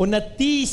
29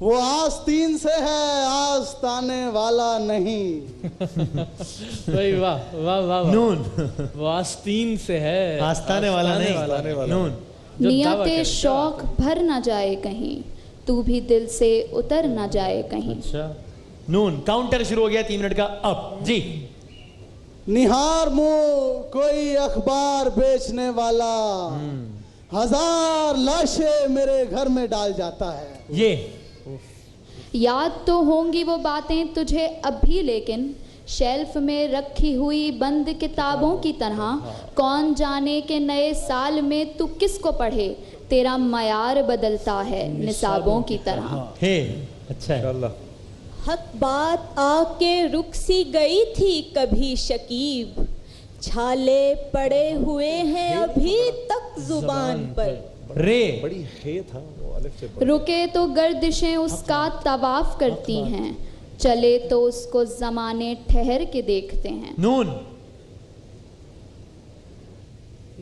وہ آستین سے ہے آستانے والا نہیں. بھائی واہ واہ واہ. نون. وہ آستین سے ہے آستانے والا نہیں. نون. نیت شوق بھر نہ جائے کہیں, تو بھی دل سے اتر نہ جائے کہیں. اچھا. نون. کاؤنٹر شروع ہو گیا 3 منٹ کا اب جی. نہار منہ کوئی اخبار بیچنے والا, 1000 لاشیں میرے گھر میں ڈال جاتا ہے. یہ یاد تو ہوں گی وہ باتیں تجھے اب بھی, لیکن شیلف میں رکھی ہوئی بند کتابوں کی طرح. کون جانے کہ نئے سال میں تو کس کو پڑھے, تیرا معیار بدلتا ہے نصابوں کی طرح. ہے. اچھا ہے. حق بات آ کے رک سی گئی تھی کبھی شکیب, چھالے پڑے ہوئے ہیں ابھی تک زبان پر. رے. بڑی ہے تھا وہ الف سے. رکے تو گردشیں اس کا طواف کرتی ہیں, چلے تو اس کو زمانے ٹھہر کے دیکھتے ہیں. نون.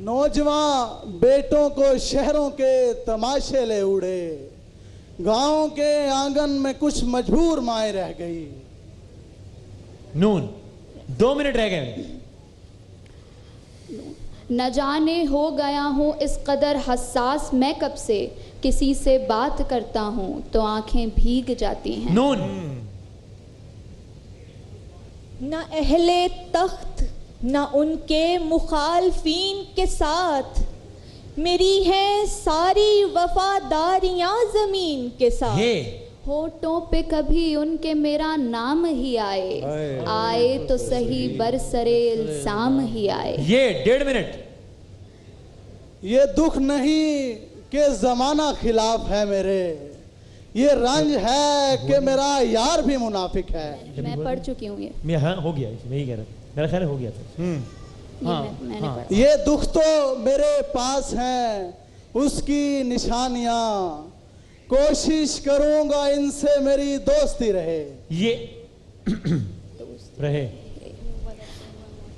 نوجوان بیٹوں کو شہروں کے تماشے لے اڑے, گاؤں کے آنگن میں کچھ مجبور مائیں رہ گئی. نون. 2 منٹ رہ گئے. نہ جانے ہو گیا ہوں اس قدر حساس میں کب سے, کسی سے بات کرتا ہوں تو آنکھیں بھیگ جاتی ہیں. نون. نہ اہل تخت نہ ان کے مخالفین کے ساتھ, میری ہیں ساری وفاداریاں زمین کے ساتھ. ہونٹوں پہ کبھی ان کے میرا نام ہی آئے, آئے تو صحیح برسرے الزام ہی آئے. یہ 1.5 منٹ. یہ دکھ نہیں کہ زمانہ خلاف ہے میرے, یہ رنج ہے کہ میرا یار بھی منافق ہے. میں پڑھ چکی ہوں یہ. میں ہاں ہو گیا, میں یہی کہہ رہا تھا, میرا خیال ہے ہو گیا تھا. میں نے پڑھا. یہ دکھ تو میرے پاس ہیں اس کی نشانیاں, کوشش کروں گا ان سے میری دوستی رہے. یہ رہے.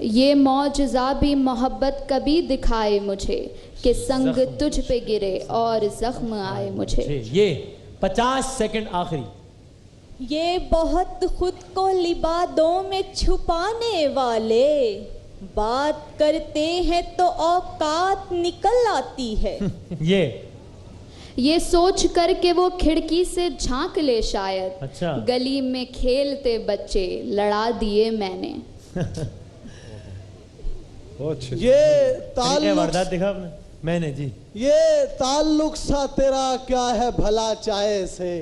یہ معجزہ بھی محبت کبھی دکھائے مجھے, کہ سنگ تجھ پہ گرے اور زخم آئے مجھے. یہ 50 سیکنڈ آخری. یہ بہت خود کو لبادوں میں چھپانے والے, بات کرتے ہیں تو اوقات نکل آتی ہے. یہ سوچ کر کہ وہ کھڑکی سے جھانک لے شاید, اچھا. گلی میں کھیلتے بچے لڑا دیے میں نے. یہ تعلق واردات دیکھا آپ نے, میں نے جی. یہ تعلق سا تیرا کیا ہے بھلا چائے سے,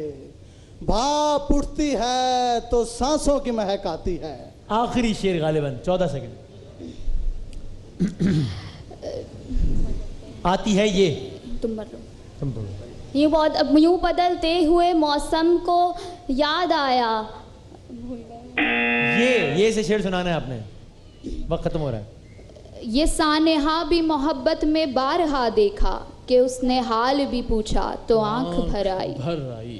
بھاپ اٹھتی ہے تو سانسوں کی مہک آتی ہے. آخری شعر غالباً 14 سیکنڈ. آتی ہے یہ. تم یوں بدلتے ہوئے موسم کو یاد آیا. یہ سے شعر سنانا ہے آپ نے, وقت ختم ہو رہا ہے. یہ سانحہ بھی محبت میں بارہا دیکھا, کہ اس نے حال بھی پوچھا تو آنکھ بھر آئی.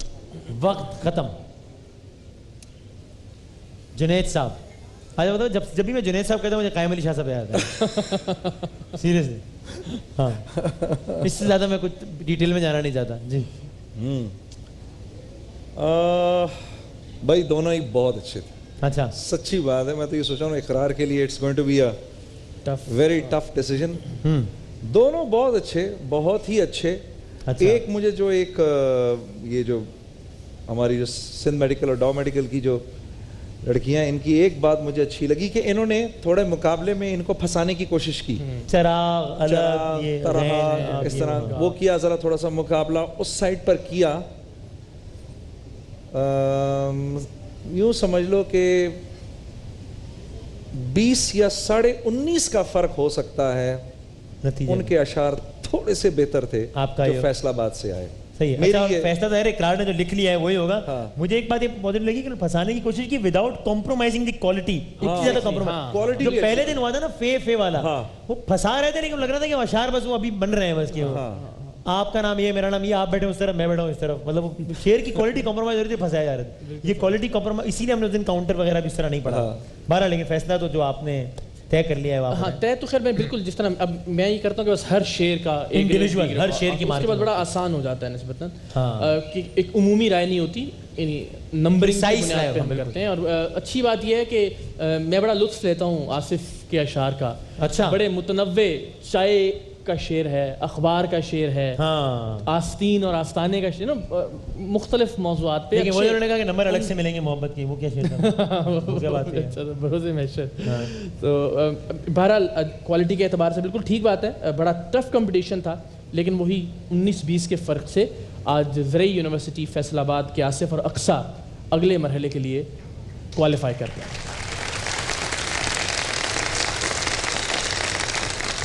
وقت ختم. جنید صاحب آج بتاؤ, جب بھی میں جنید صاحب کہتا ہوں مجھے قائم علی شاہ صاحب یاد آتا ہے. سیریسلی. ہاں, اس سے زیادہ میں کچھ ڈیٹیل میں جانا نہیں چاہتا جی. بھائی دونوں ہی بہت اچھے تھے. اچھا, سچی بات ہے, میں تو یہ سوچ رہا ہوں اقرار کے لیے it's going to be a very tough decision. دونوں بہت اچھے, بہت ہی اچھے. ایک مجھے جو ایک یہ جو ہماری جو سندھ میڈیکل اور ڈاؤ میڈیکل کی جو لڑکیاں, ان کی ایک بات مجھے اچھی لگی کہ انہوں نے تھوڑے مقابلے میں ان کو پھنسانے کی کوشش کی. چراغ اس طرح وہ کیا, ذرا تھوڑا سا مقابلہ اس سائڈ پر کیا. یوں سمجھ لو کہ 20 یا 19.5 کا فرق ہو سکتا ہے. ان کے اشعار تھوڑے سے بہتر تھے جو فیصلہ آباد سے آئے. صحیح ہے. اچھا, فیصلہ ظاہر ہے اقرار نے جو لکھ لیا ہے وہی ہوگا. مجھے ایک بات یہ بہت لگی کہ پھنسانے کی کوشش کی وداؤٹ کمپرومائزنگ دی کوالٹی. اتنی زیادہ کمپرومائز جو پہلے دن ہوا تھا نا فے والا, وہ پھنسا رہے تھے لیکن لگ رہا تھا کہ اشعار بس وہ ابھی بن رہے ہیں بس. کہ آپ کا نام یہ, میرا نام یہ, آپ بیٹھے اس طرف, میں بیٹھا ہوں اس طرف, مطلب شعر کی کوالٹی کمپرومائز ہو رہی تھی, پھنسایا جا رہا تھا. یہ کوالٹی کمپرومائز, اسی لیے ہم نے اس دن کاؤنٹر وغیرہ بھی اس طرح نہیں پڑھا. بہرحال لیکن فیصلہ تو جو آپ نے طے کر لیا ہے ہاں طے تو خیر میں بالکل جس طرح اب میں یہ کرتا ہوں کہ بس ہر شعر کا انڈیویجول ہر شعر کی اس کے بعد بڑا آسان ہو جاتا ہے نسبتاً کہ ایک عمومی رائے نہیں ہوتی، یعنی نمبرنگ کی بنیاد پہ ہم کرتے ہیں. اور اچھی بات یہ ہے کہ میں بڑا لطف لیتا ہوں آصف کے اشعار کا. اچھا بڑے متنوع، چائے کا شعر ہے، اخبار کا شعر ہے، آستین اور آستانے کا شعر، مختلف موضوعات پہ. لیکن وہ انہوں نے کہا کہ نمبر الگ سے ملیں گے محبت کی، وہ کیا شعر تھا؟ بھروسے میں شعر. تو بہرحال کوالٹی کے اعتبار سے بالکل ٹھیک بات ہے. بڑا ٹف کمپٹیشن تھا، لیکن وہی 19-20 کے فرق سے آج زرعی یونیورسٹی فیصل آباد کے آصف اور اقصیٰ اگلے مرحلے کے لیے کوالیفائی کرتے ہیں.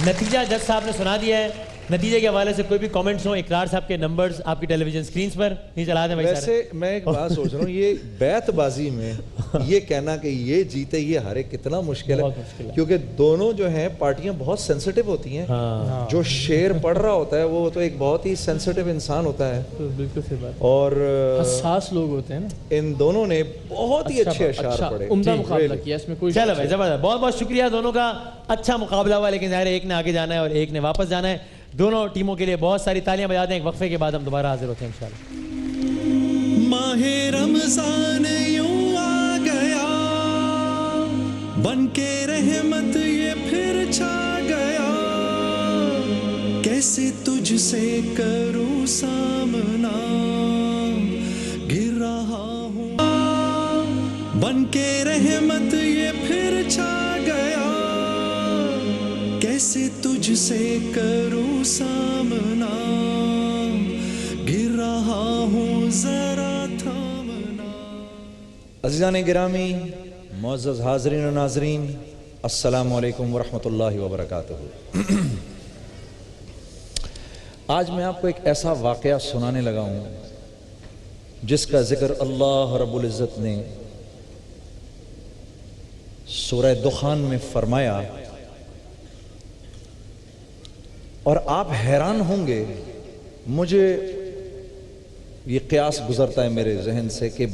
نتیجہ جج صاحب نے سنا دیا ہے. نتیجے کے حوالے سے کوئی بھی کامنٹس ہوں؟ اقرار صاحب کے نمبرز آپ کی ٹیلی ویژن سکرینز پر نہیں چلا دیں. ویسے میں ایک بات سوچ رہا ہوں، یہ بیت بازی میں یہ کہنا کہ یہ جیتے یہ ہارے کتنا مشکل ہے، کیونکہ دونوں جو ہیں پارٹیاں بہت سینسٹیو ہوتی ہیں. جو شعر پڑھ رہا ہوتا ہے وہ تو ایک بہت ہی سینسٹیو انسان ہوتا ہے، بالکل صحیح بات، اور حساس لوگ ہوتے ہیں نا. ان دونوں نے بہت ہی اچھے اشعار پڑھے، عمدہ مقابلہ کیا اس میں کوئی. چلو بھائی زبردست، بہت بہت شکریہ دونوں کا. اچھا مقابلہ ہوا، لیکن ظاہر ہے ایک نے آگے جانا ہے اور ایک نے واپس جانا ہے. دونوں ٹیموں کے لیے بہت ساری تالیاں بجا دیں. ایک وقفے کے بعد ہم دوبارہ حاضر ہوتے ہیں انشاءاللہ. ماہ رمضان یوں آ گیا، بن کے رحمت یہ پھر چھا گیا، کیسے تجھ سے کروں سامنا، گر رہا ہوں. بن کے رحمت یہ پھر چھا گیا، کیسے تجھ سے کروں سامنا، گر رہا ہوں ذرا تھامنا. عزیزان گرامی، معزز حاضرین و ناظرین، السلام علیکم ورحمۃ اللہ وبرکاتہ. آج میں آپ کو ایک ایسا واقعہ سنانے لگا ہوں جس کا ذکر اللہ رب العزت نے سورہ دخان میں فرمایا، اور آپ حیران ہوں گے. مجھے یہ قیاس گزرتا ہے میرے ذہن سے کہ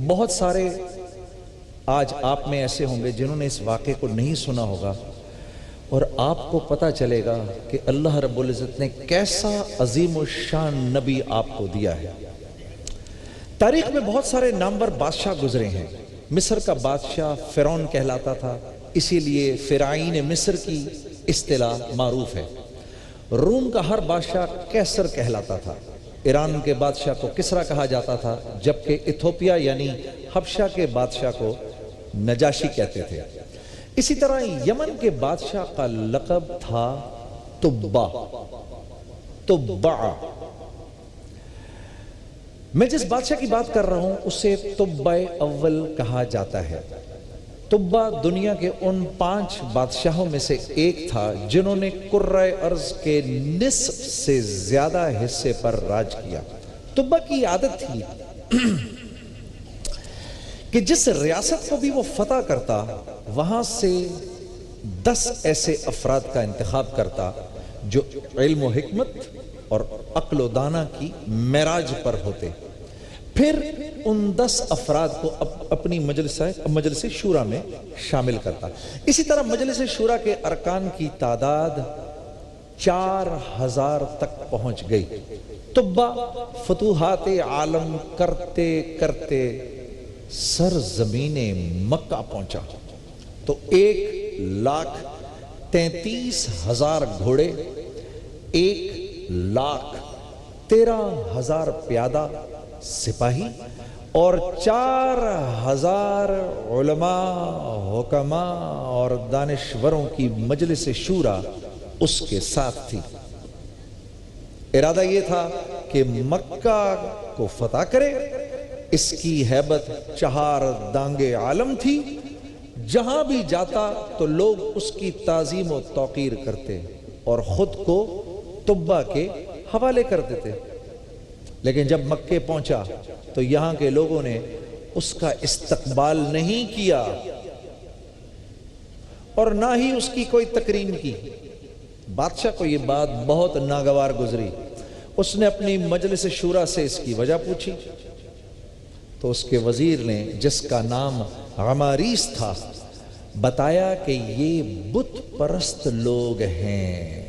بہت سارے آج آپ میں ایسے ہوں گے جنہوں نے اس واقعے کو نہیں سنا ہوگا، اور آپ کو پتہ چلے گا کہ اللہ رب العزت نے کیسا عظیم الشان نبی آپ کو دیا ہے. تاریخ میں بہت سارے نامور بادشاہ گزرے ہیں. مصر کا بادشاہ فرعون کہلاتا تھا، اسی لیے فرعین مصر کی اصطلاح معروف ہے. روم کا ہر بادشاہ کیسر کہلاتا تھا. ایران کے بادشاہ کو کسرا کہا جاتا تھا، جبکہ ایتھوپیا یعنی حبشہ کے بادشاہ کو نجاشی کہتے تھے. اسی طرح یمن کے بادشاہ کا لقب تھا تبا. میں جس بادشاہ کی بات کر رہا ہوں اسے تبا اول کہا جاتا ہے. تبا دنیا کے ان 5 بادشاہوں میں سے ایک تھا جنہوں نے کرۂ ارض کے نصف سے زیادہ حصے پر راج کیا. تبا کی عادت تھی کہ جس ریاست کو بھی وہ فتح کرتا وہاں سے 10 ایسے افراد کا انتخاب کرتا جو علم و حکمت اور عقل و دانہ کی معراج پر ہوتے. پھر ان 10 افراد کو اپنی مجلس شورا میں شامل کرتا. اسی طرح مجلس شورا کے ارکان کی تعداد 4000 تک پہنچ گئی. تبا فتوحات عالم کرتے کرتے سرزمین مکہ پہنچا تو 1,33,000 گھوڑے، 1,13,000 پیادہ سپاہی اور 4,000 علماء، حکماء اور دانشوروں کی مجلس شورا اس کے ساتھ تھی. ارادہ یہ تھا کہ مکہ کو فتح کرے. اس کی ہیبت 4 دانگے عالم تھی. جہاں بھی جاتا تو لوگ اس کی تعظیم و توقیر کرتے اور خود کو تبا کے حوالے کر دیتے. لیکن جب مکے پہنچا تو یہاں کے لوگوں نے اس کا استقبال نہیں کیا اور نہ ہی اس کی کوئی تکریم کی. بادشاہ کو یہ بات بہت ناگوار گزری. اس نے اپنی مجلس شورا سے اس کی وجہ پوچھی تو اس کے وزیر نے، جس کا نام عماریس تھا، بتایا کہ یہ بت پرست لوگ ہیں،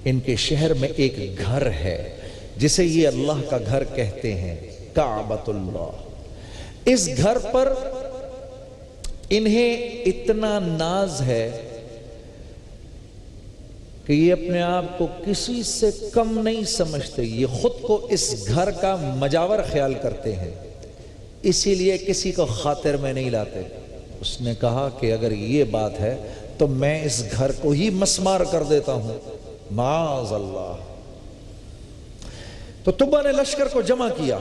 ان کے شہر میں ایک گھر ہے جسے یہ اللہ کا گھر کہتے ہیں، کعبۃ اللہ۔ اس گھر پر انہیں اتنا ناز ہے کہ یہ اپنے آپ کو کسی سے کم نہیں سمجھتے، یہ خود کو اس گھر کا مجاور خیال کرتے ہیں، اسی لیے کسی کو خاطر میں نہیں لاتے۔ اس نے کہا کہ اگر یہ بات ہے تو میں اس گھر کو ہی مسمار کر دیتا ہوں، معاذ اللہ۔ تو طبہ نے لشکر کو جمع کیا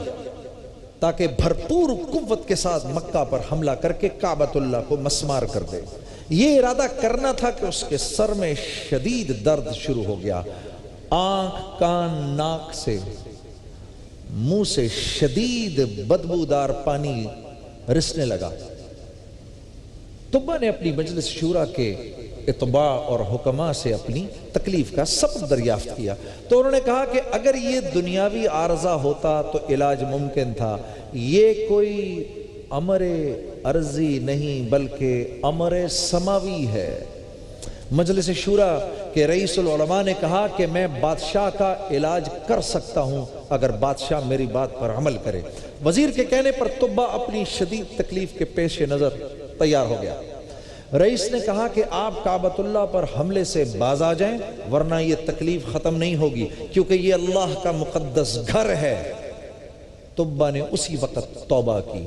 تاکہ بھرپور قوت کے ساتھ مکہ پر حملہ کر کے کعبۃ اللہ کو مسمار کر دے۔ یہ ارادہ کرنا تھا کہ اس کے سر میں شدید درد شروع ہو گیا، آنکھ، کان، ناک سے، منہ سے شدید بدبودار پانی رسنے لگا۔ طبہ نے اپنی مجلس شورا کے اتباع اور حکماء سے اپنی تکلیف کا سبب دریافت کیا، تو انہوں نے کہا کہ اگر یہ دنیاوی عارضہ ہوتا تو علاج ممکن تھا، یہ کوئی امر عرضی نہیں بلکہ امر سماوی ہے۔ مجلس شورا کے رئیس العلماء نے کہا کہ میں بادشاہ کا علاج کر سکتا ہوں اگر بادشاہ میری بات پر عمل کرے۔ وزیر کے کہنے پر طبہ اپنی شدید تکلیف کے پیش نظر تیار ہو گیا۔ رئیس نے کہا کہ آپ کعبۃ اللہ پر حملے سے باز آ جائیں ورنہ یہ تکلیف ختم نہیں ہوگی، کیونکہ یہ اللہ کا مقدس گھر ہے۔ طبہ نے اسی وقت توبہ کی،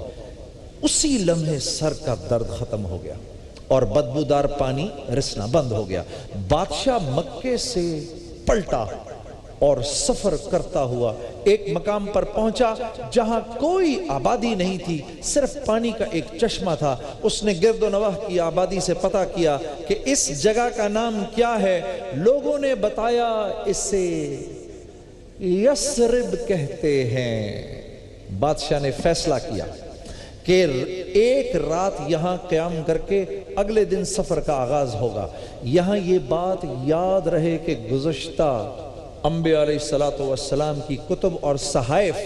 اسی لمحے سر کا درد ختم ہو گیا اور بدبودار پانی رسنا بند ہو گیا۔ بادشاہ مکے سے پلٹا اور سفر کرتا ہوا ایک مقام پر پہنچا جہاں کوئی آبادی نہیں تھی، صرف پانی کا ایک چشمہ تھا۔ اس نے گرد و نواح کی آبادی سے پتہ کیا کہ اس جگہ کا نام کیا ہے۔ لوگوں نے بتایا اسے یثرب کہتے ہیں۔ بادشاہ نے فیصلہ کیا کہ ایک رات یہاں قیام کر کے اگلے دن سفر کا آغاز ہوگا۔ یہاں یہ بات یاد رہے کہ گزشتہ انبیاء علیہ السلام کی کتب اور صحائف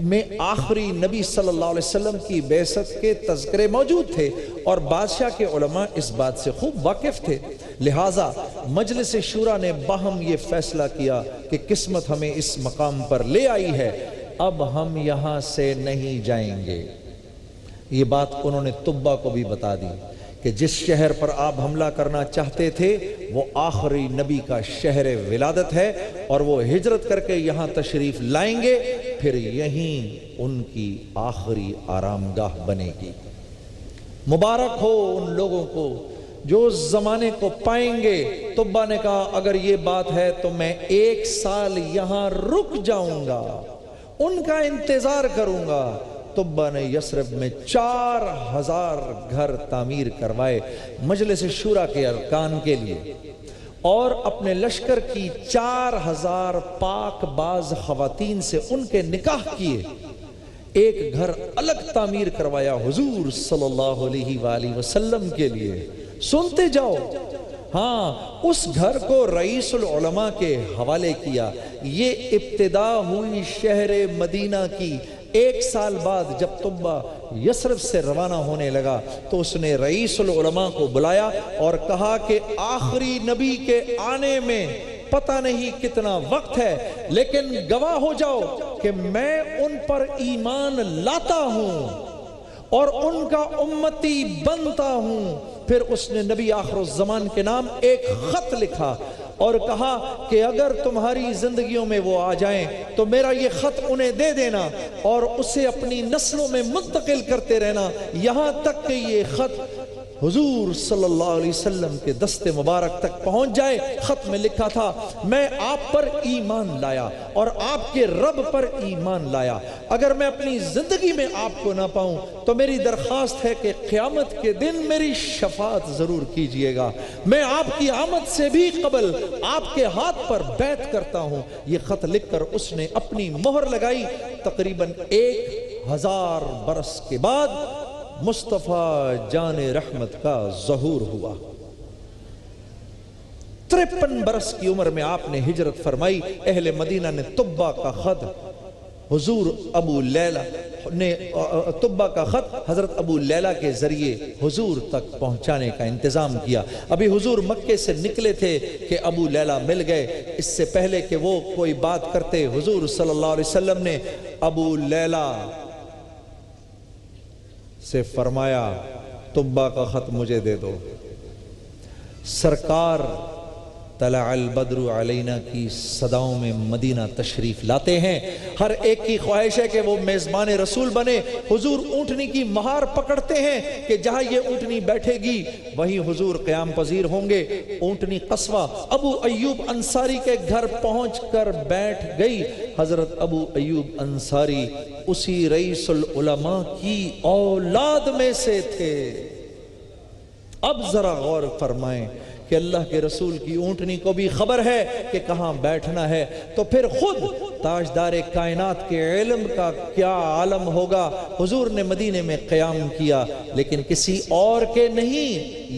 میں آخری نبی صلی اللہ علیہ وسلم کی بعثت کے تذکرے موجود تھے اور بادشاہ کے علماء اس بات سے خوب واقف تھے، لہٰذا مجلس شورا نے باہم یہ فیصلہ کیا کہ قسمت ہمیں اس مقام پر لے آئی ہے، اب ہم یہاں سے نہیں جائیں گے۔ یہ بات انہوں نے طبہ کو بھی بتا دی کہ جس شہر پر آپ حملہ کرنا چاہتے تھے وہ آخری نبی کا شہر ولادت ہے اور وہ ہجرت کر کے یہاں تشریف لائیں گے، پھر یہیں ان کی آخری آرام گاہ بنے گی۔ مبارک ہو ان لوگوں کو جو اس زمانے کو پائیں گے۔ طبہ نے کہا اگر یہ بات ہے تو میں 1 سال یہاں رک جاؤں گا، ان کا انتظار کروں گا۔ طبہ نے یثرب میں 4000 گھر تعمیر کروائے مجلس شورا کے ارکان کے لیے اور اپنے لشکر کی 4000 پاک باز خواتین سے ان کے نکاح کیے۔ ایک گھر الگ تعمیر کروایا حضور صلی اللہ علیہ وآلہ وسلم کے لیے۔ سنتے جاؤ، ہاں اس گھر کو رئیس العلماء کے حوالے کیا۔ یہ ابتدا ہوئی شہر مدینہ کی۔ 1 سال بعد جب طبہ یثرب سے روانہ ہونے لگا تو اس نے رئیس العلماء کو بلایا اور کہا کہ آخری نبی کے آنے میں پتہ نہیں کتنا وقت ہے، لیکن گواہ ہو جاؤ کہ میں ان پر ایمان لاتا ہوں اور ان کا امتی بنتا ہوں۔ پھر اس نے نبی آخر الزمان کے نام ایک خط لکھا اور کہا کہ اگر تمہاری زندگیوں میں وہ آ جائیں تو میرا یہ خط انہیں دے دینا اور اسے اپنی نسلوں میں منتقل کرتے رہنا یہاں تک کہ یہ خط حضور صلی اللہ علیہ وسلم کے دست مبارک تک پہنچ جائے۔ خط میں لکھا تھا میں آپ پر ایمان لایا اور آپ کے رب پر ایمان لایا، اگر میں اپنی زندگی میں آپ کو نہ پاؤں تو میری درخواست ہے کہ قیامت کے دن میری شفاعت ضرور کیجئے گا، میں آپ کی آمد سے بھی قبل آپ کے ہاتھ پر بیعت کرتا ہوں۔ یہ خط لکھ کر اس نے اپنی مہر لگائی۔ تقریباً 1000 برس کے بعد مصطفیٰ جان رحمت کا ظہور ہوا۔ 53 برس کی عمر میں آپ نے ہجرت فرمائی۔ اہل مدینہ نے طبہ کا خط حضور ابو لیلہ نے طبہ کا خط حضرت ابو لیلہ کے ذریعے حضور تک پہنچانے کا انتظام کیا. ابھی حضور مکے سے نکلے تھے کہ ابو لیلہ مل گئے. اس سے پہلے کہ وہ کوئی بات کرتے حضور صلی اللہ علیہ وسلم نے ابو لیلہ سے فرمایا طبہ کا خط مجھے دے دو. سرکار طلع البدر علینا کی صداؤں میں مدینہ تشریف لاتے ہیں. ہر ایک کی خواہش ہے کہ وہ میزبان رسول بنے. حضور اونٹنی کی مہار پکڑتے ہیں کہ جہاں یہ اونٹنی بیٹھے گی وہیں حضور قیام پذیر ہوں گے. اونٹنی قصوہ ابو ایوب انصاری کے گھر پہنچ کر بیٹھ گئی. حضرت ابو ایوب انصاری اسی رئیس العلماء کی اولاد میں سے تھے. اب ذرا غور فرمائیں کہ اللہ کے رسول کی اونٹنی کو بھی خبر ہے کہ کہاں بیٹھنا ہے, تو پھر خود تاجدار کائنات کے علم کا کیا عالم ہوگا. حضور نے مدینے میں قیام کیا لیکن کسی اور کے نہیں.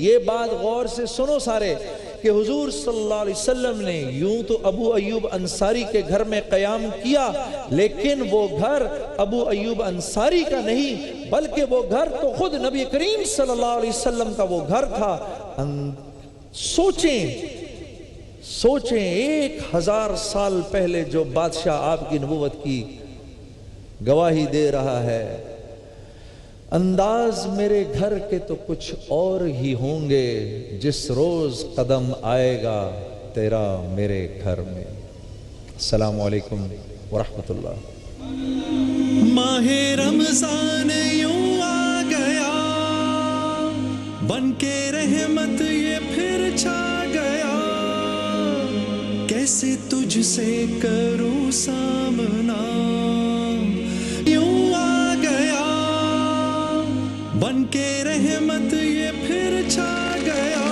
یہ بات غور سے سنو سارے کہ حضور صلی اللہ علیہ وسلم نے یوں تو ابو ایوب انصاری کے گھر میں قیام کیا لیکن وہ گھر ابو ایوب انصاری کا نہیں بلکہ وہ گھر تو خود نبی کریم صلی اللہ علیہ وسلم کا وہ گھر تھا. سوچیں 1000 سال پہلے جو بادشاہ آپ کی نبوت کی گواہی دے رہا ہے, انداز میرے گھر کے تو کچھ اور ہی ہوں گے جس روز قدم آئے گا تیرا میرے گھر میں. السلام علیکم ورحمۃ اللہ. ماہ رمضان یوں آ گیا بن کے رحمت یہ پھر چھا گیا, کیسے تجھ سے کروں سامنا. یوں آ گیا بن کے رحمت یہ پھر چھا گیا,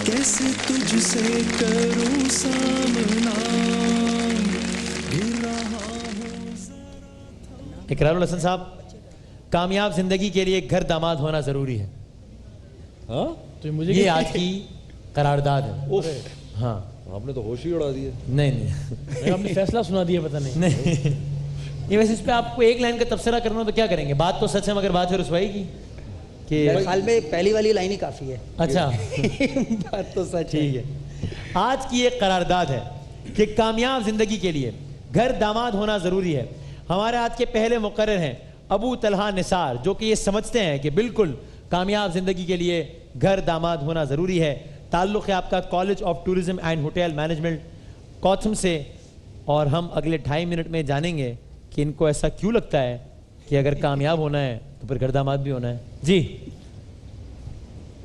کیسے تجھ سے کروں سامنا. اقرار الحسن صاحب, کامیاب زندگی کے لیے گھر داماد ہونا ضروری ہے. ہاں تو مجھے یہ آج کی قرارداد ہے. ہاں آپ نے تو ہوش ہی اڑا دیا. نہیں آپ نے فیصلہ سنا دیا پتہ نہیں. نہیں یہ ویسے اس پہ آپ کو ایک لائن کا تبصرہ کرنا تو کیا کریں گے؟ بات تو سچ ہے مگر بات ہے رسوائی کی کہ میرے خیال میں پہلی والی لائن ہی کافی ہے. اچھا بات تو سچ ٹھیک ہے. آج کی ایک قرارداد ہے کہ کامیاب زندگی کے لیے گھر داماد ہونا ضروری ہے. ہمارے آج کے پہلے مقرر ہیں ابو طلحہ نثار, جو کہ یہ سمجھتے ہیں کہ بالکل کامیاب زندگی کے لیے گھر داماد ہونا ضروری ہے. تعلق ہے آپ کا college of tourism and hotel management کوتھم سے, اور ہم اگلے 2.5 منٹ میں جانیں گے کہ ان کو ایسا کیوں لگتا ہے کہ اگر کامیاب ہونا ہے تو پھر گھر داماد بھی ہونا ہے. جی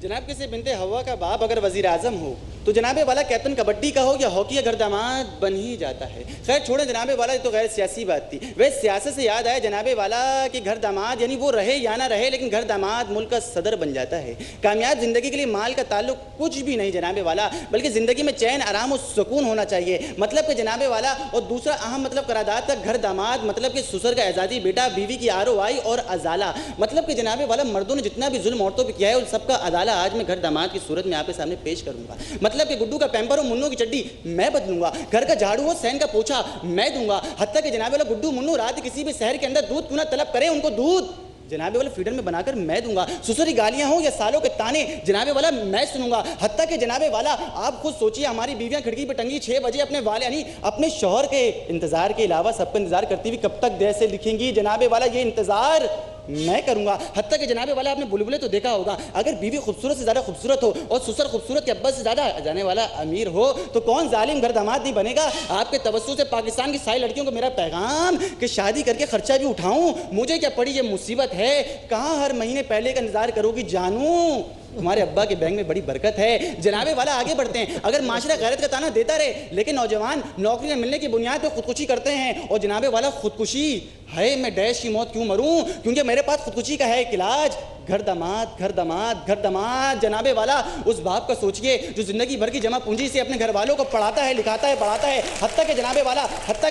جناب, کسی بنت ہوا کا باپ اگر وزیر اعظم ہو تو جناب والا کیپٹن کبڈی کا ہو یا ہاکی کا گھر داماد بن ہی جاتا ہے. خیر چھوڑیں جناب والا, یہ تو غیر سیاسی بات تھی. ویسے سیاست سے یاد آیا جناب والا کہ گھر داماد یعنی وہ رہے یا نہ رہے لیکن گھر داماد ملک کا صدر بن جاتا ہے. کامیاب زندگی کے لیے مال کا تعلق کچھ بھی نہیں جناب والا, بلکہ زندگی میں چین آرام و سکون ہونا چاہیے. مطلب کہ جناب والا, اور دوسرا اہم مطلب قرارداد کا گھر داماد مطلب کہ سسر کا اعزازی بیٹا, بیوی کی ROI اور ازالہ. مطلب کہ جناب والا مردوں نے جتنا بھی ظلم عورتوں پہ کیا ہے ان سب کا ازالہ آج میں گھر داماد کی صورت میں آپ کے سامنے پیش کروں گا. مطلب کہ گڈو کا پیمپر ہو, منو کی چڈی میں بدلوں گا, گھر کا جھاڑو ہو, سین کا پوچھا میں دوں گا. حتیٰ کہ جناب والا گڈو منو رات کسی بھی شہر کے اندر دودھ کیوں نہ طلب کرے ان کو دودھ جناب والا فیڈر میں بنا کر میں دوں گا. سسری گالیاں ہوں یا سالوں کے تانے جناب والا میں سنوں گا. حتیٰ کہ جناب والا آپ خود سوچیے, ہماری بیویاں کھڑکی پہ ٹنگی 6 بجے اپنے والے یعنی اپنے شوہر کے انتظار کے علاوہ سب کا انتظار کرتی ہوئی کب تک دیر سے لکھیں گی جناب والا, یہ انتظار میں کروں گا. حتیٰ کہ جناب والا آپ نے بلبلے تو دیکھا ہوگا, اگر بیوی خوبصورت سے زیادہ خوبصورت ہو اور سسر خوبصورت کے ابا سے زیادہ جانے والا امیر ہو تو کون ظالم گھر داماد نہیں بنے گا. آپ کے توسط سے پاکستان کی ساری لڑکیوں کو میرا پیغام کہ شادی کر کے خرچہ بھی اٹھاؤں, مجھے کیا پڑی یہ مصیبت ہے, کہاں ہر مہینے پہلے کا انتظار کرو گی جانوں, تمہارے ابا کے بینک میں بڑی برکت ہے. جناب والا آگے بڑھتے ہیں, اگر معاشرہ غیرت کا تانا دیتا رہے لیکن نوجوان نوکری نہ ملنے کی بنیاد پہ خودکشی کرتے ہیں, اور جناب والا خودکشی ہے میں ڈیش کی موت کیوں مروں کیونکہ میرے پاس خودکشی کا ہے ایک علاج, گھر داماد گھر داماد گھر داماد. جناب والا اس باپ کا سوچئے جو زندگی بھر کی جمع پونجی سے اپنے گھر والوں کو پڑھاتا ہے, لکھاتا ہے, پڑھاتا ہے, حتیٰ کہ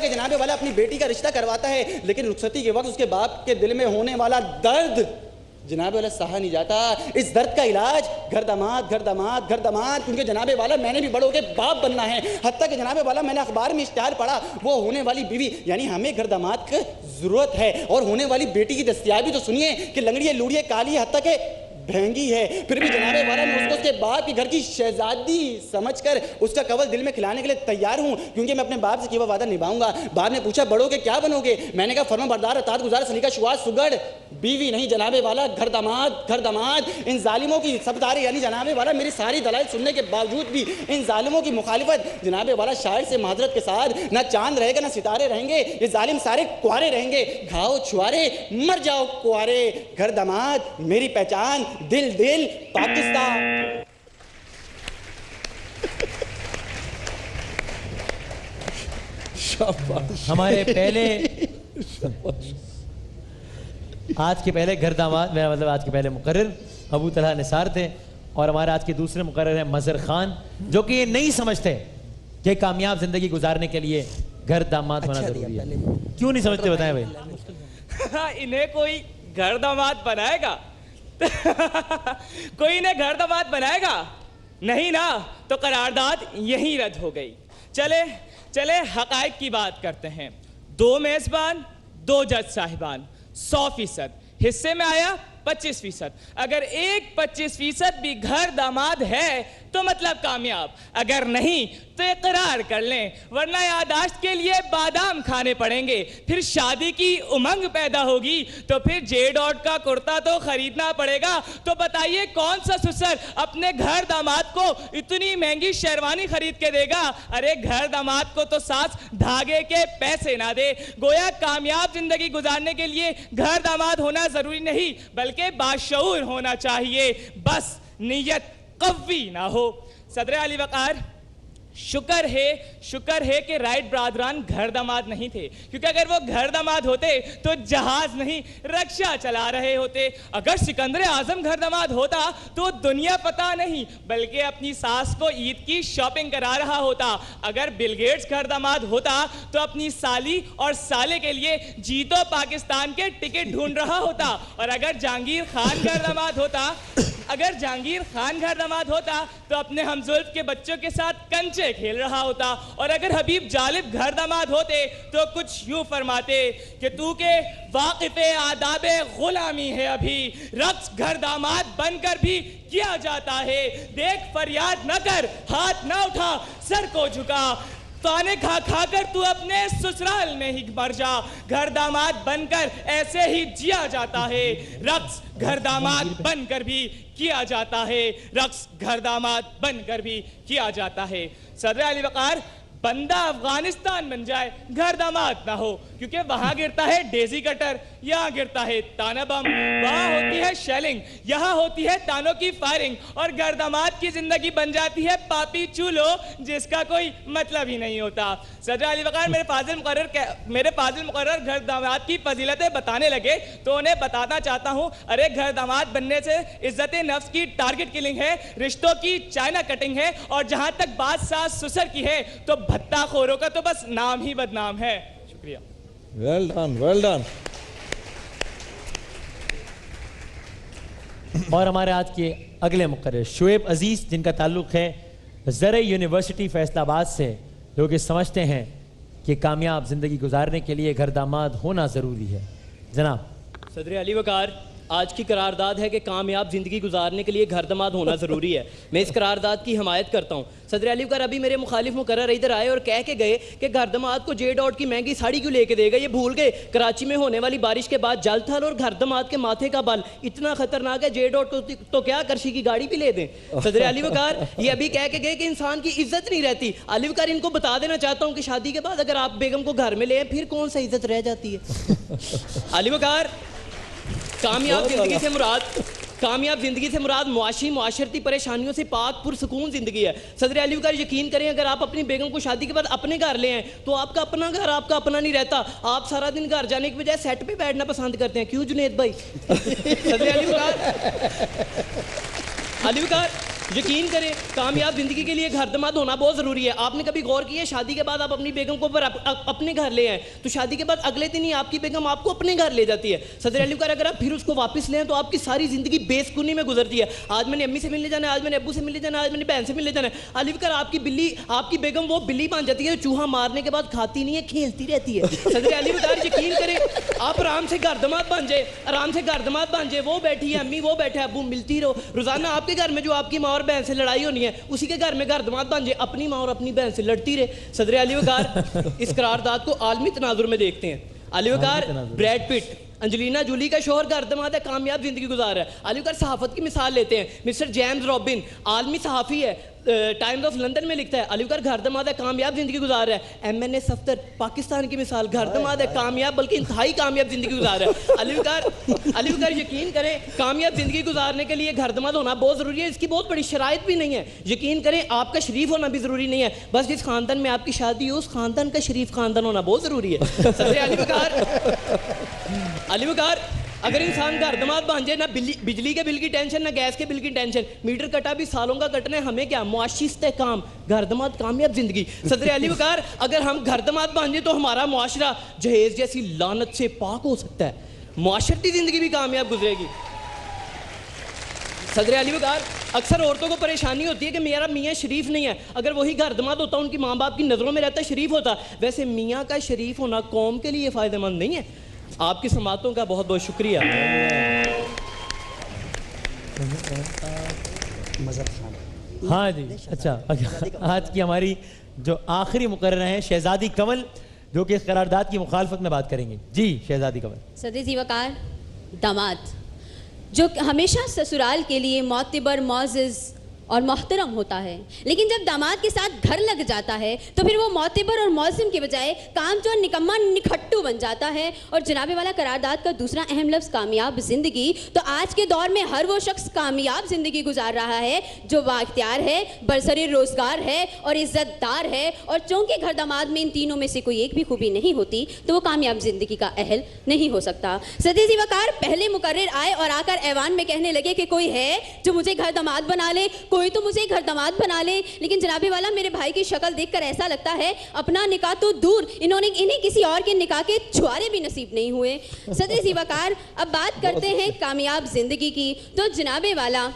جناب والا اپنی بیٹی کا رشتہ کرواتا ہے لیکن رخصتی کے وقت اس کے باپ کے دل میں ہونے والا درد جناب والا سہا نہیں جاتا. اس درد کا علاج گھر داماد گھر داماد گھر داماد, کیونکہ جناب والا میں نے بھی بڑوں کے باپ بننا ہے. حتیٰ کہ جناب والا میں نے اخبار میں اشتہار پڑھا, وہ ہونے والی بیوی یعنی ہمیں گھر داماد کی ضرورت ہے, اور ہونے والی بیٹی کی دستیابی تو سنیے کہ لنگڑی لوڑی کالی ہے, حتیٰ کہ بھینگی ہے, پھر بھی جناب والا میں اس کو اس کے باپ کے گھر کی شہزادی سمجھ کر اس کا قول دل میں کھلانے کے لیے تیار ہوں, کیونکہ میں اپنے باپ سے کیا وعدہ نبھاؤں گا. باپ نے پوچھا بڑو کے کیا بنو گے؟ میں نے کہا فرما بردار, اطاعت گزار, سلیقہ شواز, سگڑ بیوی نہیں جناب والا گھر داماد گھر داماد. ان ظالموں کی سب دارے یعنی جناب والا میری ساری دلائل سننے کے باوجود بھی ان ظالموں کی مخالفت جناب والا شاعر سے معذرت کے ساتھ, نہ چاند رہے گا نہ ستارے رہیں گے, یہ ظالم سارے کوارے رہیں گے. گھاؤ چھوارے مر جاؤ کوارے, گھر داماد میری پہچان, دل دل پاکستان. ہمارے پہلے آج کے پہلے گھر داماد, میرا مطلب آج کے پہلے مقرر ابو طلحہ نثار تھے, اور ہمارے آج کے دوسرے مقرر ہیں مظہر خان, جو کہ یہ نہیں سمجھتے کہ کامیاب زندگی گزارنے کے لیے گھر داماد ہونا ضروری ہے. کیوں نہیں سمجھتے بتائیں بھائی؟ انہیں کوئی گھر داماد بنائے گا؟ کوئی انہیں گھر داماد بنائے گا؟ نہیں نا, تو قرارداد یہیں رد ہو گئی. چلے حقائق کی بات کرتے ہیں. 2 میزبان 2 جج صاحبان, 100% حصے میں آیا 25%. اگر ایک 25% بھی گھر داماد ہے تو مطلب کامیاب, اگر نہیں تو اقرار کر لیں, ورنہ یاداشت کے لیے بادام کھانے پڑیں گے. پھر شادی کی امنگ پیدا ہوگی تو پھر جے ڈاٹ کا کرتا تو خریدنا پڑے گا. تو بتائیے کون سا سسر اپنے گھر داماد کو اتنی مہنگی شیروانی خرید کے دے گا؟ ارے گھر داماد کو تو ساس دھاگے کے پیسے نہ دے. گویا کامیاب زندگی گزارنے کے لیے گھر داماد ہونا ضروری نہیں, بلکہ باشعور ہونا چاہیے, بس نیت قوی نہ ہو. صدر علی وقار, شکر ہے کہ رائٹ برادران گھر داماد نہیں تھے, کیونکہ اگر وہ گھر داماد ہوتے تو جہاز نہیں رکشہ چلا رہے ہوتے. اگر سکندر اعظم گھر داماد ہوتا تو دنیا پتہ نہیں بلکہ اپنی ساس کو عید کی شاپنگ کرا رہا ہوتا. اگر بل گیٹس گھر داماد ہوتا تو اپنی سالی اور سالے کے لیے جیتو پاکستان کے ٹکٹ ڈھونڈ رہا ہوتا. اور اگر جہانگیر خان گھر داماد ہوتا تو اپنے ہمزلف کے بچوں کے ساتھ کنچے کھیل رہا ہوتا. اور اگر حبیب جالب گھر داماد ہوتے تو کچھ یوں فرماتے کہ تو کہ واقف آداب غلامی ہے ابھی, رقص گھر داماد بن کر بھی کیا جاتا ہے. دیکھ فریاد نہ کر, ہاتھ نہ اٹھا, سر کو جھکا, تانے کھا کر تو اپنے سسرال میں ہی مر جا. گھر داماد بن کر ایسے ہی جیا جاتا ہے, رقص گھر داماد بن کر بھی کیا جاتا ہے, رقص گھر داماد بن کر بھی کیا جاتا ہے. صدر علی وقار, بندہ افغانستان بن جائے گھر داماد نہ ہو, کیونکہ وہاں گرتا ہے ڈیزی کٹر, یہاں گرتا ہے تانا بم, وہاں ہوتی ہے شیلنگ, یہاں ہوتی ہے تانوں کی فائرنگ, اور گھر داماد کی زندگی بن جاتی ہے پاپی چولو جس کا کوئی مطلب ہی نہیں ہوتا. صدر علی وقار, میرے فاضل مقرر گھر داماد کی فضیلتیں بتانے لگے تو انہیں بتانا چاہتا ہوں, ارے گھر داماد بننے سے عزت نفس کی ٹارگٹ کلنگ ہے, رشتوں کی چائنا کٹنگ ہے, اور جہاں تک بات ساس سسر کی ہے تو بھتہ خوروں کا تو بس نام ہی بدنام ہے. شکریہ. Well done. اور ہمارے آج کے اگلے مقرر شعیب عزیز, جن کا تعلق ہے زرعی یونیورسٹی فیصل آباد سے, جو کہ سمجھتے ہیں کہ کامیاب زندگی گزارنے کے لیے گھر داماد ہونا ضروری ہے. جناب. صدر علی وقار, آج کی قرارداد ہے کہ کامیاب زندگی گزارنے کے لیے گھر داماد ہونا ضروری ہے. میں اس قرارداد کی حمایت کرتا ہوں. صدر علی وقار, ابھی میرے مخالف مقرر ادھر آئے اور کہہ کے گئے کہ گھر داماد کو جے ڈاٹ کی مہنگی ساڑی کیوں لے کے دے گا. یہ بھول گئے کراچی میں ہونے والی بارش کے بعد جل تھل اور گھر داماد کے ماتھے کا بل اتنا خطرناک ہے, جے ڈاٹ تو کیا کرشی کی گاڑی بھی لے دیں. صدر علی وقار, یہ ابھی کہہ کے گئے کہ انسان کی عزت نہیں رہتی. علی وقار, ان کو بتا دینا چاہتا ہوں کہ شادی کے بعد اگر آپ بیگم کو گھر میں لیں پھر کون سا عزت رہ جاتی ہے. علی وقار, کامیاب زندگی سے مراد معاشرتی پریشانیوں سے پاک پرسکون زندگی ہے. صدر علی وقار, یقین کریں اگر آپ اپنی بیگم کو شادی کے بعد اپنے گھر لے آئیں تو آپ کا اپنا گھر آپ کا اپنا نہیں رہتا. آپ سارا دن گھر جانے کی بجائے سیٹ پہ بیٹھنا پسند کرتے ہیں. کیوں جنید بھائی؟ صدر علی وقار, یقین کریں کامیاب زندگی کے لیے گھر داماد ہونا بہت ضروری ہے. آپ نے کبھی غور کیا ہے شادی کے بعد آپ اپنی بیگم کو اپنے گھر لے آئیں تو شادی کے بعد اگلے دن ہی آپ کی بیگم آپ کو اپنے گھر لے جاتی ہے. صدر علی وقار اگر آپ پھر اس کو واپس لیں تو آپ کی ساری زندگی بے سکونی میں گزرتی ہے. آج میں نے امی سے ملنے جانا ہے, آج میں نے ابو سے ملنے جانا ہے, آج میں نے بہن سے ملنے جانا ہے. علی وقار آپ کی بیگم وہ بلی بن جاتی ہے جو چوہا مارنے کے بعد کھاتی نہیں ہے, کھیلتی رہتی ہے. صدر علی وقار یقین کریں آپ آرام سے گھر داماد بن جائے, آرام سے گھر داماد بن جائے. وہ بیٹھی ہے امی, وہ بیٹھا ہے ابو, ملتی رہو. روزانہ آپ کے گھر میں جو آپ کی ماں اور بہن سے لڑائی ہونی ہے اسی کے گھر میں گھر داماد بن جائے, اپنی ماں اور اپنی بہن سے لڑتی رہے. صدر علی وقار اس قرارداد کو عالمی تناظر میں دیکھتے ہیں. علی وقار بریڈ پٹ, انجلینا جولی کا شوہر گھر داماد ہے, کامیاب زندگی گزار رہا ہے. علی وقار صحافت کی مثال لیتے ہیں. مسٹر جیمز رابن عالمی صحافی ہے, ٹائمز آف لندن میں لکھتا ہے. علی وقار گھر داماد ہے, کامیاب زندگی گزار رہا ہے. MNA صفدر پاکستان کی مثال, گھر داماد ہے, کامیاب بلکہ انتہائی کامیاب زندگی گزار رہا ہے. علی وقار یقین کریں کامیاب زندگی گزارنے کے لیے گھر داماد ہونا بہت ضروری ہے. اس کی بہت بڑی شرائط بھی نہیں ہے. یقین کریں آپ کا شریف ہونا بھی ضروری نہیں ہے, بس جس خاندان میں آپ کی شادی ہو اس خاندان کا شریف خاندان ہونا بہت ضروری ہے. صدر علی وقار اگر انسان گھر داماد بن جائے, نہ بجلی کے بل کی ٹینشن, نہ گیس کے بل کی ٹینشن, میٹر کٹا بھی سالوں کا کٹنا ہے, ہمیں کیا, معاشی استحکام, گھر داماد کامیاب زندگی. صدر علی وقار اگر ہم گھر داماد بن جائیں تو ہمارا معاشرہ جہیز جیسی لعنت سے پاک ہو سکتا ہے, معاشرتی زندگی بھی کامیاب گزرے گی. صدر علی وقار اکثر عورتوں کو پریشانی ہوتی ہے کہ میرا میاں شریف نہیں ہے. اگر وہی گھر داماد ہوتا, ان کی ماں باپ کی نظروں میں رہتا, شریف ہوتا. ویسے میاں کا شریف ہونا قوم کے لیے فائدہ مند نہیں ہے. آپ کی سماعتوں کا بہت بہت شکریہ. ہاں جی اچھا, آج کی ہماری جو آخری مقررہ ہیں شہزادی کنول, جو کہ اس قرارداد کی مخالفت میں بات کریں گے. جی شہزادی کنول. صدر ذی وقار داماد جو ہمیشہ سسرال کے لیے معتبر, معزز اور محترم ہوتا ہے, لیکن جب داماد کے ساتھ گھر لگ جاتا ہے تو پھر وہ معتبر اور معظم کے بجائے کام چور, نکما, نکھٹو بن جاتا ہے. اور جناب والا قرارداد کا دوسرا اہم لفظ کامیاب زندگی. تو آج کے دور میں ہر وہ شخص کامیاب زندگی گزار رہا ہے جو بااختیار ہے, برسر روزگار ہے اور عزت دار ہے. اور چونکہ گھر داماد میں ان تینوں میں سے کوئی ایک بھی خوبی نہیں ہوتی تو وہ کامیاب زندگی کا اہل نہیں ہو سکتا. صدر ذی وقار پہلے مقرر آئے اور آ کر ایوان میں کہنے لگے کہ کوئی ہے جو مجھے گھر داماد بنا لے, کوئی تو مجھے گھر داماد بنا لے. لیکن جناب والا میرے بھائی کی شکل دیکھ کر ایسا لگتا ہے اپنا نکاح تو دور, انہیں کسی اور کے نکاح کے چھوارے بھی نصیب نہیں ہوئے. صدر ذی وقار اب بات کرتے ہیں کامیاب زندگی کی. تو جناب والا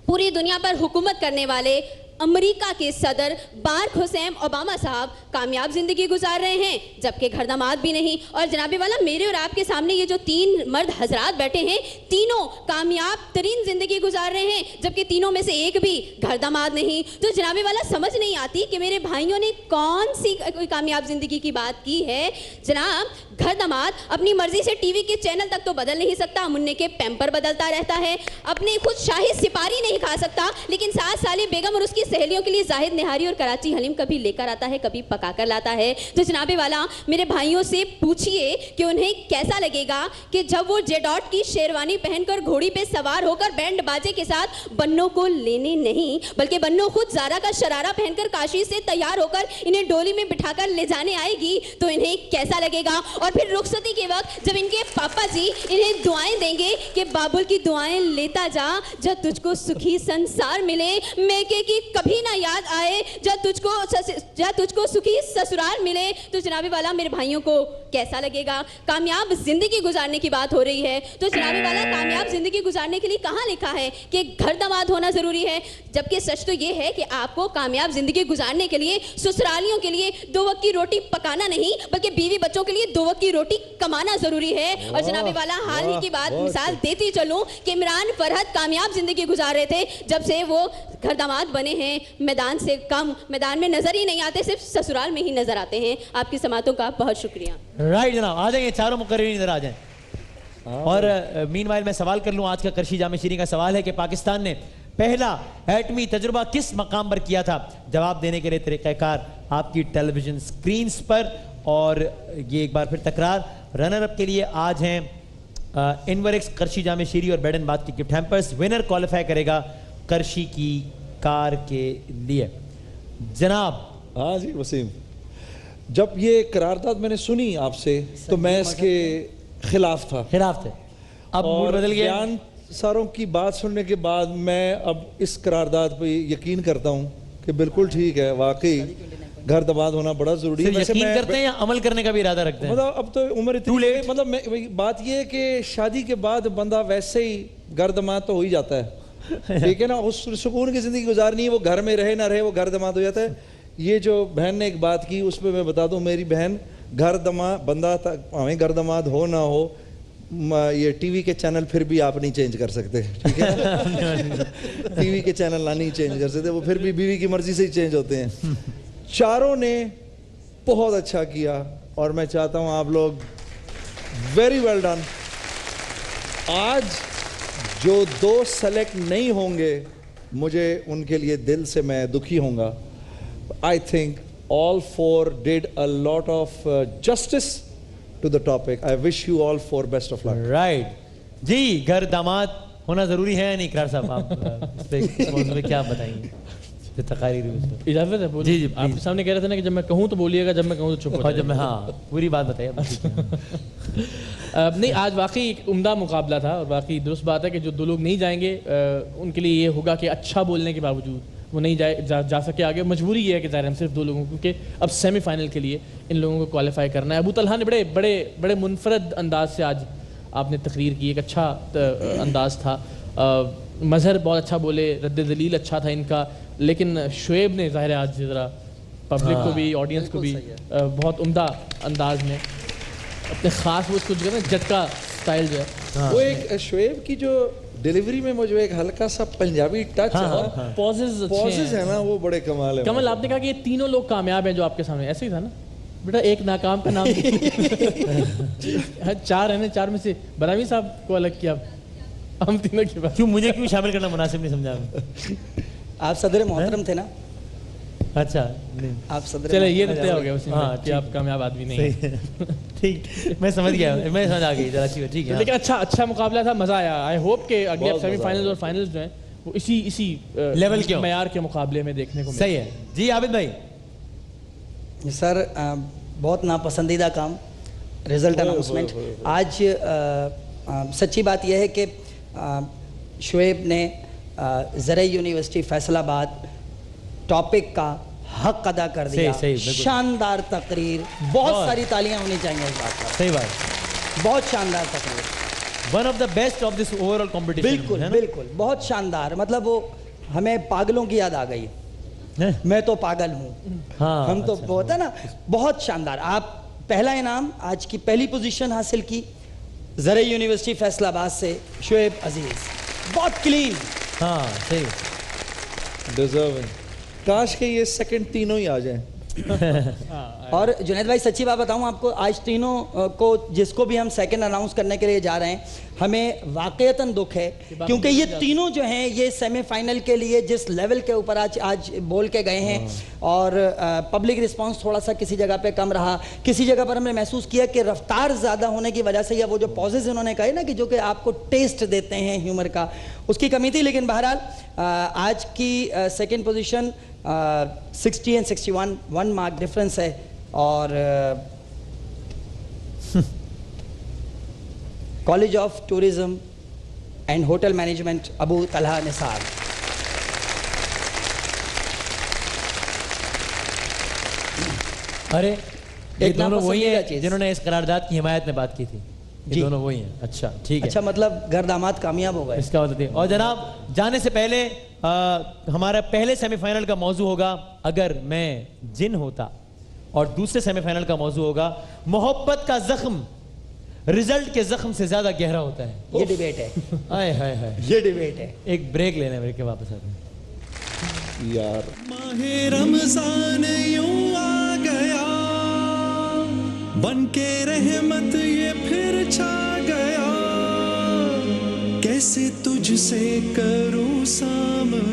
پوری دنیا پر حکومت کرنے والے امریکہ کے صدر باراک حسین اوباما صاحب کامیاب زندگی گزار رہے ہیں, جبکہ گھر داماد بھی نہیں. اور جناب والا میرے اور آپ کے سامنے یہ جو تین مرد حضرات بیٹھے ہیں, تینوں کامیاب ترین زندگی گزار رہے ہیں, جبکہ تینوں میں سے ایک بھی گھر داماد نہیں. تو جناب والا سمجھ نہیں آتی کہ میرے بھائیوں نے کون سی کوئی کامیاب زندگی کی بات کی ہے. جناب گھر داماد اپنی مرضی سے ٹی وی کے چینل تک تو بدل نہیں سکتا, منع کے پیمپر بدلتا رہتا ہے, اپنی خود شاہی سپاری نہیں کھا سکتا, لیکن 7 سالے بیگم اور اس کی سہیلیوں کے لیے زاہد نہاری اور کراچی حلیم کبھی لے کر آتا ہے, کبھی پکا کر لاتا ہے. تو جناب والا میرے بھائیوں سے پوچھئے کہ انہیں کیسا لگے گا کہ جب وہ جیڈاٹ کی شیروانی پہن کر گھوڑی پہ سوار ہو کر بینڈ باجے کے ساتھ بنوں کو لینے نہیں بلکہ بنوں خود زارا کا شرارہ پہن کر کاشی سے تیار ہو کر انہیں ڈولی میں بٹھا کر لے جانے آئے گی, تو انہیں کیسا لگے گا. اور پھر رخصتی کے وقت جب ان کے پاپا جی انہیں دعائیں دیں گے کہ بابل کی دعائیں لیتا جا, جب تجھ کو سکھی سنسار ملے, میکے کی کبھی نہ یاد آئے, جب تجھ کو سکھی سسرال ملے. تو جناب والا میرے بھائیوں کو کیسا لگے گا. کامیاب زندگی گزارنے کی بات ہو رہی ہے, تو جناب والا کامیاب زندگی گزارنے کے لیے کہاں لکھا ہے کہ گھر داماد ہونا ضروری ہے, جبکہ سچ تو یہ ہے کہ آپ کو کامیاب زندگی گزارنے کے لیے سسرالیوں کے لیے 2 وقت کی روٹی پکانا نہیں بلکہ بیوی بچوں کے لیے 2 وقت کی روٹی کمانا ضروری ہے. اور جناب والا حال ہی کی بات مثال دیتی چلوں کہ عمران فرحت کامیاب زندگی گزار رہے تھے, جب سے وہ گھر داماد بنے ہیں میدان سے کم, میدان میں نظر ہی نہیں آتے, صرف سسرال میں ہی نظر آتے ہیں. آپ کی سماعتوں کا بہت شکریہ. رائٹ جناب, آ جائیں, چاروں مقررین ادھر آ جائیں. اور مین وائل میں سوال کر لوں. آج کا کرشی جامع شیریں کا سوال ہے کہ پاکستان نے پہلا ایٹمی تجربہ کس مقام پر کیا تھا؟ جواب دینے کے لیے طریقہ کار آپ کی ٹیلی ویژن سکرینز پر. اور یہ ایک بار پھر تکرار, رنر اپ کے لیے آج ہیں انوریکس کرشی جامع شیریں اور بیڈ اینڈ باتھ کی گفٹ ہیمپرز. ونر کوالیفائی کرے گا کرشی کی کار کے لیے. جناب. ہاں جی وسیم, جب یہ قرارداد میں نے سنی آپ سے تو میں اس کے خلاف تھا. اب موڈ بدل گیا. ساروں کی بات سننے کے بعد میں اب اس قرارداد پہ یقین کرتا ہوں کہ بالکل ٹھیک ہے, واقعی گھر دماد ہونا بڑا ضروری ہے. یقین کرتے ہیں یا عمل کرنے کا بھی ارادہ رکھتے ہیں؟ مطلب اب تو عمر اتنی ہے, مطلب بات یہ ہے کہ شادی کے بعد بندہ ویسے ہی گھر دماد تو ہو ہی جاتا ہے, ٹھیک ہے نا. اس سکون کی زندگی گزارنی ہے, وہ گھر میں رہے نہ رہے وہ گھر دماد ہو جاتا ہے. یہ جو بہن نے ایک بات کی اس پہ میں بتا دوں, میری بہن گھر دماد بندہ ہمیں گھر دماد ہو نہ ہو, یہ ٹی وی کے چینل پھر بھی آپ نہیں چینج کر سکتے, ٹھیک ہے. ٹی وی کے چینل نہیں چینج کر سکتے, وہ پھر بھی بیوی کی مرضی سے ہی چینج ہوتے ہیں. چاروں نے بہت اچھا کیا اور میں چاہتا ہوں آپ لوگ ویری ویل ڈن. آج جو 2 سلیکٹ نہیں ہوں گے مجھے ان کے لیے دل سے میں دکھی ہوں گا. I think all 4 did a lot of justice to the topic. I wish you all 4 best of luck. Right. جی گھر داماد ہونا ضروری ہے یا نہیں اقرار صاحب؟ آپ اس موضوع پہ کیا بتائیں گے؟ اجازت ہے جی جی آپ کے سامنے کہہ رہے تھے نا کہ جب میں کہوں تو بولیے گا, جب میں کہوں تو چپ ہو جب میں, ہاں پوری بات بتائیے. نہیں آج واقعی ایک عمدہ مقابلہ تھا اور واقعی درست بات ہے کہ جو 2 لوگ نہیں جائیں گے ان کے لیے یہ ہوگا کہ اچھا بولنے کے باوجود وہ نہیں جا سکے آگے. مجبوری یہ ہے کہ ظاہر ہم صرف 2 لوگوں کو, کیونکہ اب سیمی فائنل کے لیے ان لوگوں کو کوالیفائی کرنا ہے. ابو طلحہ نے بڑے منفرد انداز سے آج آپ نے تقریر کی, ایک اچھا انداز تھا. مظہر بہت اچھا بولے, رد دلیل اچھا تھا ان کا, لیکن شعیب نے ظاہر آج ذرا پبلک کو بھی آڈینس کو بھی بہت عمدہ انداز میں اپنے خاص وہ اس کو جو ہے نا جھٹکا اسٹائل جو ہے وہ ایک شعیب کی جو ڈیلیوری میں مجھے ایک ہلکا سا پنجابی ٹچ اور پوزز ہے نا وہ بڑے کمال ہے. کمل آپ نے کہا کہ یہ 3 لوگ کامیاب ہیں جو آپ کے سامنے, ایسے ہی تھا نا بیٹا؟ ایک ناکام کا نام 4 ہیں نا, 4 میں سے براوی صاحب کو الگ کیا, ہم تینوں کی بات. کیوں مجھے کیوں شامل کرنا مناسب نہیں سمجھا؟ آپ صدر محترم تھے نا. اچھا آپ صدر, چلے یہ تو طے ہو گیا اسی میں کہ آپ کامیاب آدمی نہیں. ٹھیک, میں سمجھ گیا, میں سمجھ آ گئی ذرا سی, ٹھیک ہے. لیکن اچھا مقابلہ تھا, مزہ آیا. آئی ہوپ کہ اگلے سیمی فائنلز اور فائنلز جو ہیں وہ اسی لیول کے معیار کے مقابلے میں دیکھنے کو ملے. صحیح ہے. جی عابد بھائی. سر بہت ناپسندیدہ کام, رزلٹ اناؤنسمنٹ. آج سچی بات یہ ہے کہ شعیب نے زرعی یونیورسٹی فیصل آباد ٹاپک کا حق ادا کر دیا. شاندار تقریر, بہت ساری تالیاں ہونی چاہیے اس بات پر. صحیح بات, بہت شاندار تقریر, one of the best of this over all competition. بالکل بالکل بہت شاندار. مطلب وہ ہمیں پاگلوں کی یاد آ گئی, میں تو پاگل ہوں, ہم تو ہوتا نا. بہت شاندار. آپ پہلا انعام آج کی پہلی پوزیشن حاصل کی زرعی یونیورسٹی فیصل آباد سے شعیب عزیز, بہت کلین. ہاں صحیح, ڈیزرونگ. کاش کہ یہ سیکنڈ تینوں ہی آ جائیں. اور جنید بھائی سچی بات بتاؤں آپ کو, آج تینوں کو جس کو بھی ہم سیکنڈ اناؤنس کرنے کے لیے جا رہے ہیں ہمیں واقعتاً دکھ ہے, کیونکہ یہ تینوں جو ہیں یہ سیمی فائنل کے لیے جس لیول کے اوپر آج بول کے گئے ہیں, اور پبلک رسپانس تھوڑا سا کسی جگہ پہ کم رہا, کسی جگہ پر ہم نے محسوس کیا کہ رفتار زیادہ ہونے کی وجہ سے, یا وہ جو پوزز انہوں نے کہے نا کہ جو کہ آپ کو ٹیسٹ دیتے ہیں ہیومر کا, اس کی کمی تھی. لیکن بہرحال آج کی second position 60 and 61 1 mark difference ہے. اور college of tourism and hotel management Abu Talha Nisar. ارے یہ دونوں وہی ہیں جنہوں نے اس قرارداد کی حمایت میں بات کی تھی. یہ دونوں وہی ہیں. اچھا ٹھیک ہے. اچھا مطلب گھر داماد کامیاب ہو گئے اس کا مطلب. اور جناب جانے سے پہلے ہمارا پہلے سیمی فائنل کا موضوع ہوگا اگر میں جن ہوتا, اور دوسرے سیمی فائنل کا موضوع ہوگا محبت کا زخم رزلٹ کے زخم سے زیادہ گہرا ہوتا ہے. یہ ڈیبیٹ ہے. ہائے ہائے ہائے, یہ ڈیبیٹ ہے. ایک بریک لینے بریک کے واپس آتے ہیں. یار ماہ رمضان یوں آ گیا, بن کے رحمت یہ پھر چھا گیا, کیسے تجھ سے کروں سامنا